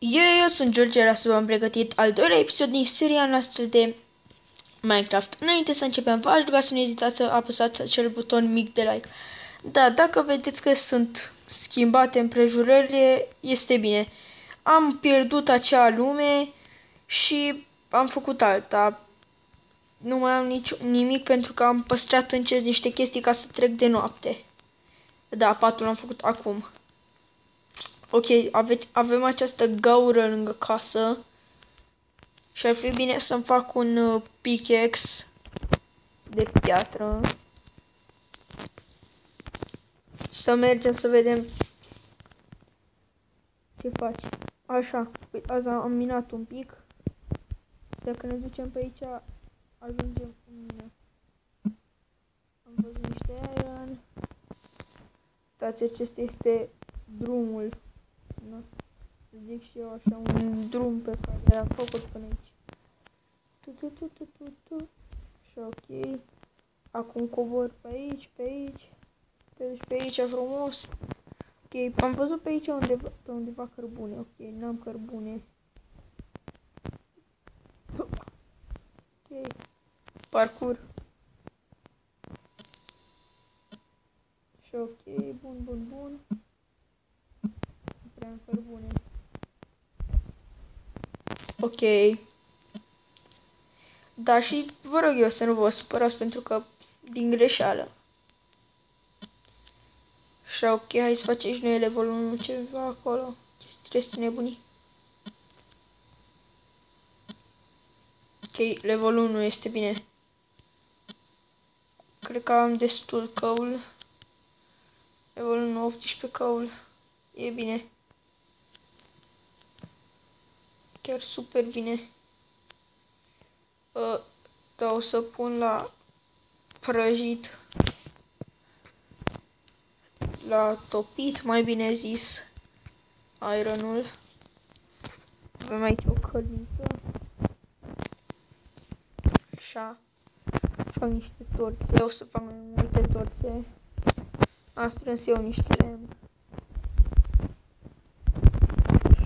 Eu sunt George, iar astăzi v-am pregătit al doilea episod din seria noastră de Minecraft. Înainte să începem, v-aș ruga să nu ezitați să apăsați acel buton mic de like. Da, dacă vedeți că sunt schimbate împrejurările, este bine. Am pierdut acea lume și am făcut alta. Nu mai am nimic pentru că am păstrat încet niște chestii ca să trec de noapte. Da, patul l-am făcut acum. Ok, avem această gaură lângă casă. Și ar fi bine să-mi fac un pickaxe de piatră. Să mergem să vedem ce faci. Așa, păi azi am minat un pic. Dacă ne ducem pe aici, ajungem în mină. Am văzut niște iron. Uitați, acesta este drumul. Da? Să zic și eu așa, un drum pe care l-am făcut până aici. Așa, ok. Acum cobor pe aici, pe aici. Te duci pe aici frumos. Ok, am văzut pe aici pe undeva cărbune. Ok, n-am cărbune. Ok. Parcur. Și ok, bun. Nu prea am cărbune. Ok. Da, și vă rog eu să nu vă supărați pentru că din greșeală. Așa, ok, hai să facem și noi level 1 ceva acolo. Chestii nebunii. Ok, level 1 este bine. Cred că am destul căul. Level 1, 18 căul. E bine. Chiar super bine. Da, o să pun la prăjit. La topit, mai bine zis. Ironul. Avem aici o călniță. Așa. Fac niște torțe. O să fac mai multe torțe. Am strâns eu niște lemn.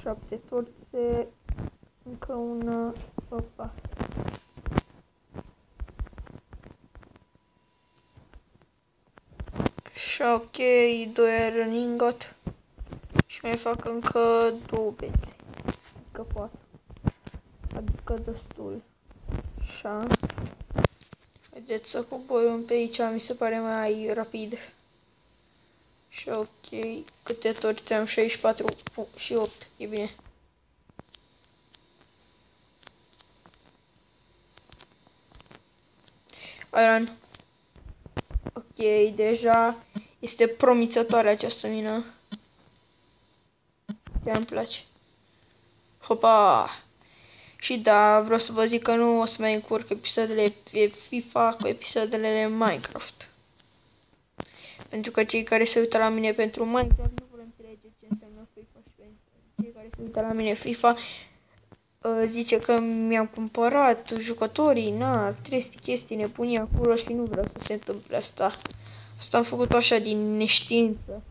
7 torțe. Încă una. Opa. Așa, ok, 2 iron ingot. Și mai fac încă 2 bețe. Încă 4. Adică destul. Așa. Haideți să coborâm pe aici, mi se pare mai rapid. Și ok, câte torțe am? 64 și 8, e bine. Iron. Ok, deja este promițătoare această mină. Chiar îmi place. Hopa! Și da, vreau să vă zic că nu o să mai încurc episoadele de FIFA cu episoadele de Minecraft. Pentru că cei care se uită la mine pentru Minecraft nu vor înțelege ce înseamnă FIFA și pentru cei care se uită la mine FIFA zice că mi-am cumpărat jucătorii, na, chestii nebunii acolo și nu vreau să se întâmple asta. Asta am făcut așa din neștiință.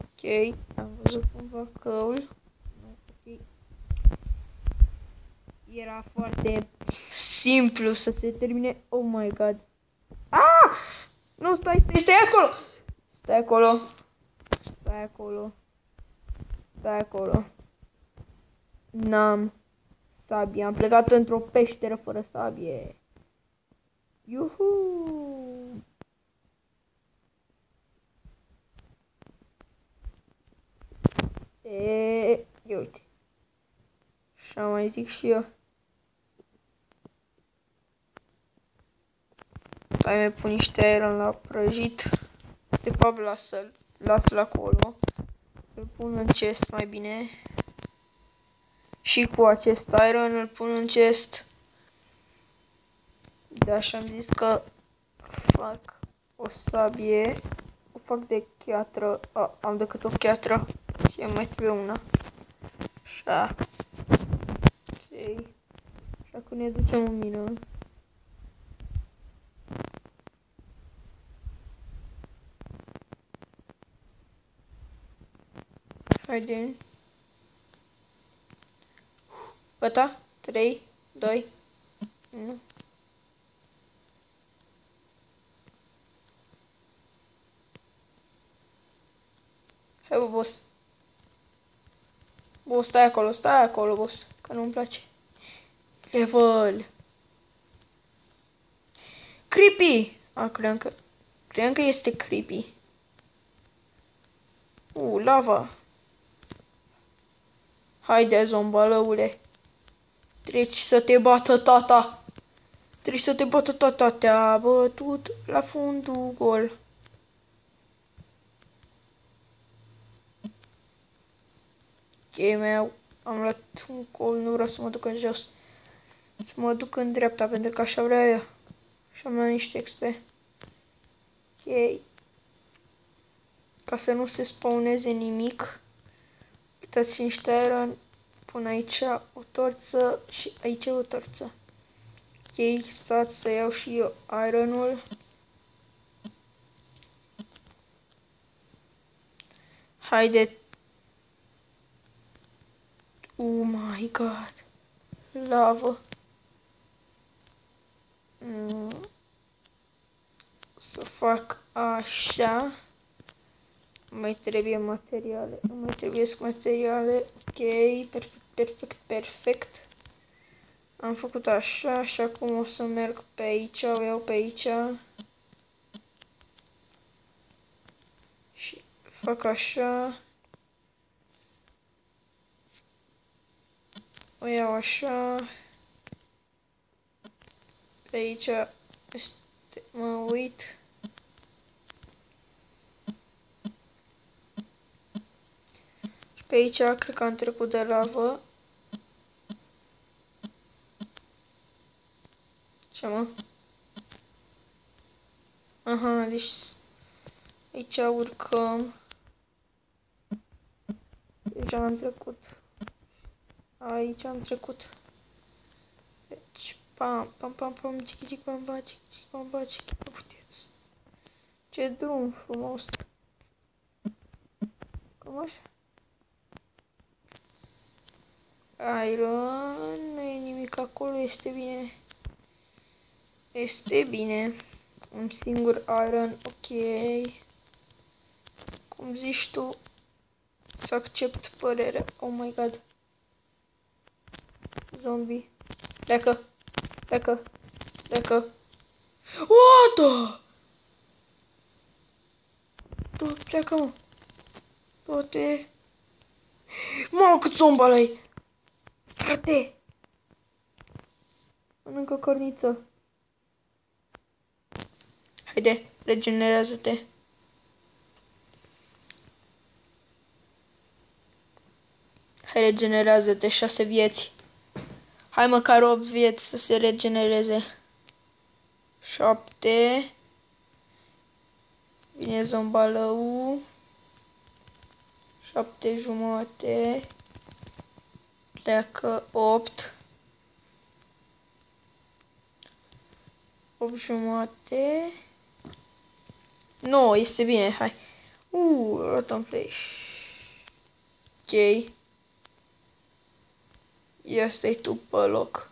Ok, am văzut cumva căul. Ok. Era foarte simplu să se termine. Oh my god. Ah! Nu, stai acolo! Stai acolo. N-am sabie. Am plecat într-o peșteră fără sabie. Iuhu! Ia uite. Așa mai zic și eu. Hai mai pun niște iron la prăjit. De fapt las-l acolo. Îl pun în chest mai bine. Și cu acest iron îl pun în chest. De așa am zis că fac o sabie. O fac de cheatră. Am decât o cheatră. Și mai trebuie una. Așa. Ok. Așa că ne ducem în mină. Haide. Gata? 3, 2, 1. Hai, bă, boss. Boss, stai acolo, boss, că nu-mi place. Level. Creepy! Credeam că este creepy. Lava. Haide, zombalăule. Treci să te bată tata. Treci să te bată tata. Te-a bătut la fundul gol. Ok, meu. Am luat un gol, nu vreau să mă duc în jos. Să mă duc în dreapta, pentru că așa vrea eu. Și am luat niște XP. Ok. Ca să nu se spawneze nimic. Uitați niște iron. Pun aici o torță și aici o torță. Ok, stați să iau și eu ironul. Haide. Oh my god. Lavă. Să fac așa. Mai trebuie materiale. Mai trebuiesc materiale. Ok, perfect. Am făcut așa și acum o să merg pe aici, o iau pe aici. Și fac așa. O iau așa. Pe aici mă uit. Și pe aici cred că am trecut de lavă. Ce mă? Aha, deci aici urcăm. Deja am trecut. Aici am trecut. Deci, pam, cic, pam, cic. Puteți. Ce drum frumos. Cum așa? Iron, nu e nimic acolo, este bine. Este bine. Un singur iron, ok. Cum zici tu, să accept părerea. Oh my god. Zombie. Pleacă. What the? Du, pleacă, mă. Du-te. Mă, cât zombală-i. Frate. Mănâncă corniță. Haide, regenerează-te. Hai, regenerează-te, 6 vieți. Hai măcar 8 vieți să se regenereze. 7. Vine zombalău. 7 jumate. Pleacă 8. 8 jumate. 9, este bine, hai. Rotom flash. Ok. Ia stai tu pe loc.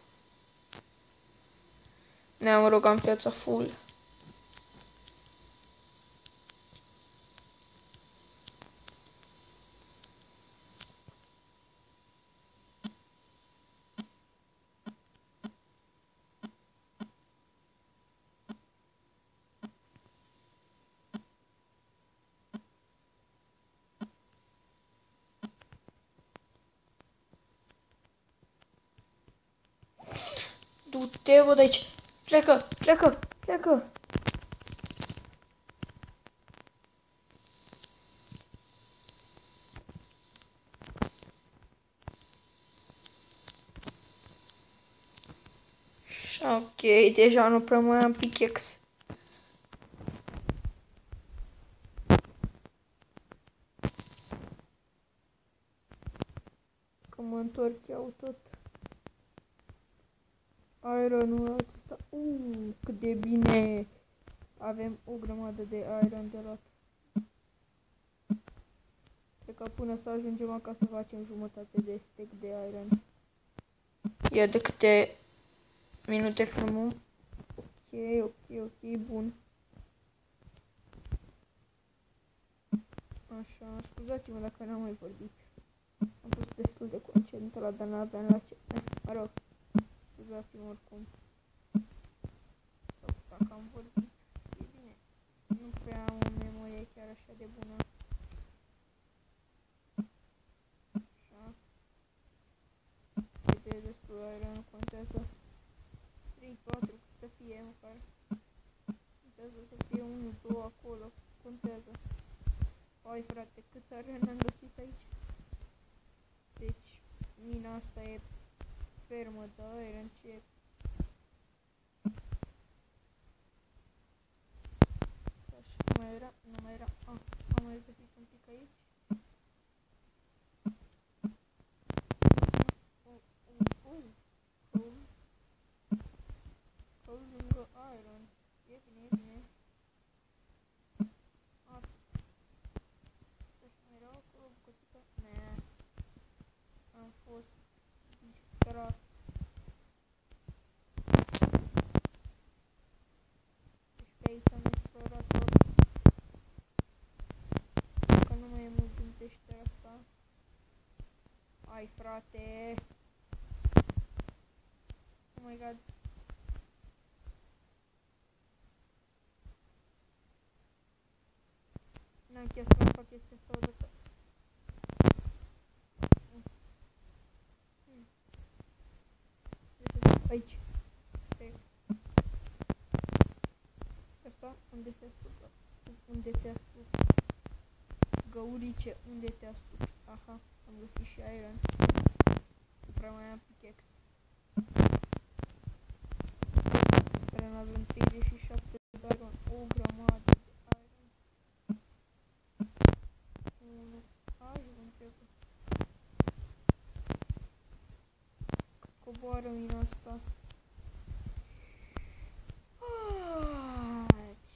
Ne-am rugat piața full. Du-te, văd aici. Pleacă. Ok, deja nu prea mai am pickaxe. Că mă întorc, iau tot ironul acesta. Cât de bine. Avem o grămadă de iron de luat. Cred că până să ajungem acasă facem jumătate de stack de iron. Ia de câte minute filmăm. Ok, bun. Așa, scuzați-mă dacă n-am mai vorbit. Am fost destul de concentrat, dar n-aveam la ce... Mă rog, scuzați-mă oricum. Sau dacă am vorbit, e bine. Nu prea am o memorie chiar așa de bună. Așa. E destul de aer, nu contează. 3, 4, cât să fie măcar. Contează să fie 1, 2 acolo. Contează. Hai frate, cât are n-am găsit aici. Deci, mina asta e fermă de aer, încep. Așa, nu mai era, am mai găsit un pic aici. Coal lângă iron, e bine. Mai era acolo o bucățică? Nea, am fost distrat. Deci pe aici am explorat tot. Că nu mai e mult din peștera asta. Hai frate. Oh my god. N-am chiar să fac chestia asta odată. Aici. Asta? Unde te asupra? Unde te asupra? Găurice, unde te asupra? Aha, am găsit și iron. Nu prea mai am pickaxe. Iron avem 37 de iron, o grămadă de iron. 1, ajung trebuie. Coboară mina asta.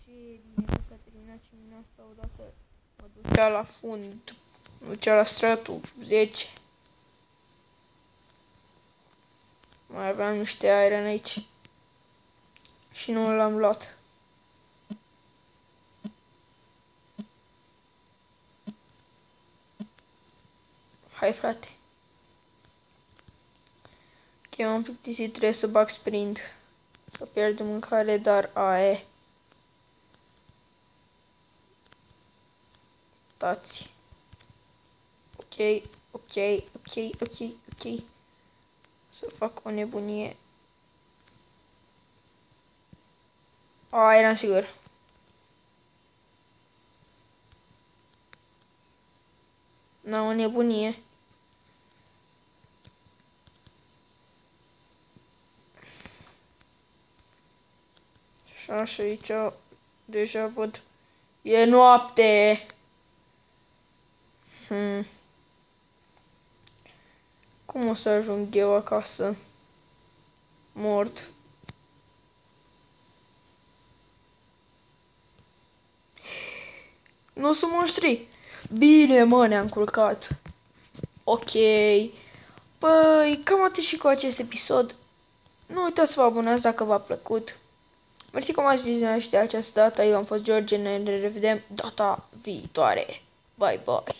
Ce bine că s-a terminat și mina asta odată. Mă ducea la fund. Mă ducea la stratul 10. Mai aveam niște iron aici. Și nu l-am luat. Hai frate. Ok, m-am plictisit, trebuie să bag sprint. Să pierd mâncare, dar aia. Tați. Ok. Să fac o nebunie. Eram sigur. N-am o nebunie. Și aici deja văd. E noapte. Cum o să ajung eu acasă? Mort. Nu sunt monștri. Bine, mă, ne-am culcat. Ok. Păi, cam atât și cu acest episod. Nu uitați să vă abonați dacă v-a plăcut. Mersi că m-ați vizionat și de această dată. Eu am fost George, ne revedem data viitoare. Bye, bye.